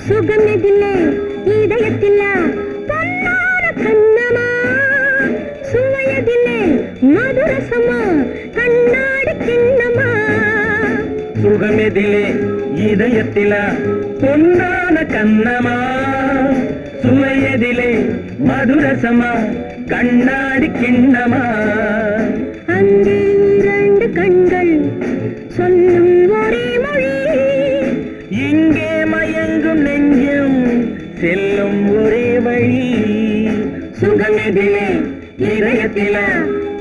சுகமெதிலே இதயத்தில பொன்னான கண்ணமா சுவையதிலே மதுரசமா கண்ணாடி கிண்ணமா சுகமெதிலே இதயத்தில பொன்னான கண்ணமா சுவையதிலே மதுரசமா கண்ணாடி கிண்ணமா அங்கே இரண்டு கண்கள் சொல்லும் ஒரே மொழி இங்கே மயங்கும் நெஞ்சம் செல்லும் ஒரே வழி சுகமெதிலே இதயத்தில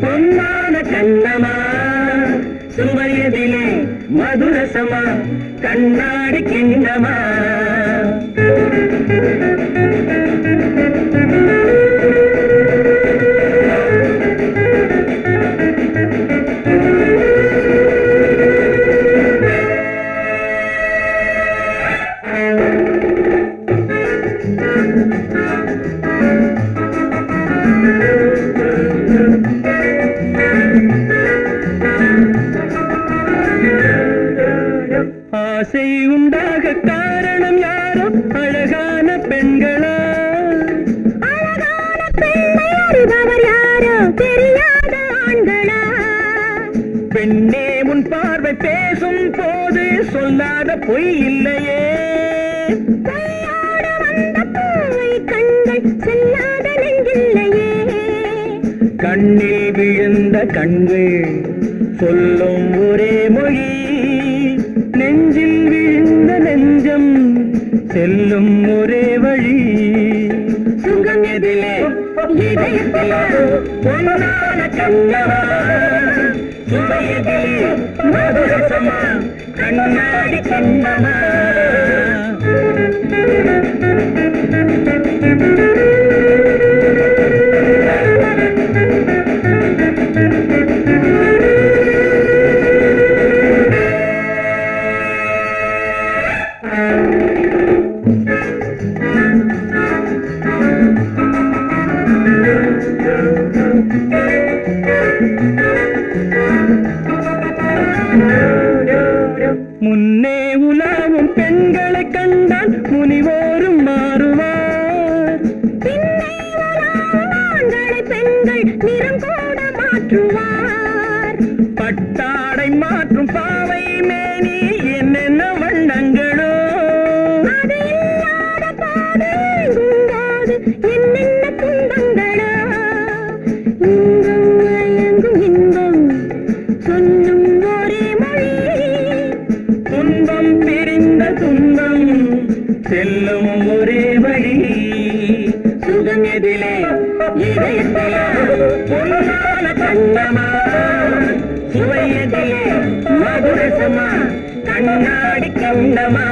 பொன்னான கண்ணமா சுவையதிலே மதுரசமா கண்ணாடி கிண்ணமா ஆசை உண்டாக காரணம் யாரோ அழகான பெண்களா அழகான பெண்ணை அறிபவர் யாரோ தெரியாத ஆண்களா பெண்ணே உன் பார்வை பேசும் போது சொல்லாத பொய் இல்லையே பொய்யோடு வந்த பூவை கண்கள் செல்லாத நெஞ்சில்லையே கண்ணில் விழுந்த கண்கள் சொல்லும் ஒரே மொழி நெஞ்சில் விழுந்த நெஞ்சம் செல்லும் ஒரே வழி சுகம் எதிலே இதயத்தில பொன்னான கண்ணமா சுவையதிலே மதுரசமா கண்ணாடி கண்ணமா முன்னே உலாவும் பெண்களை கண்டால் முனிவோரும் மாறுவார் பின்னே உலாவும் ஆண்களை பெண்கள் நிறம் கூட மாற்றுவார் பட்டாடை மாற்றும் பாவை மேனி என்னென்ன வண்ணங்களோ அது இல்லாத போது எங்கும்போது என்னென்ன துன்பங்களோ இன்பம் மயங்கும் இன்பம் சொல்லும் ஒரே மொழி துன்பம் பிரிந்த துன்பம் செல்லும் ஒரே வழி சுகம் எதிலே இதயத்தில பொன்னான கண்ணமா சுவையதிலே மதுரசமா கண்ணாடி கண்ணமா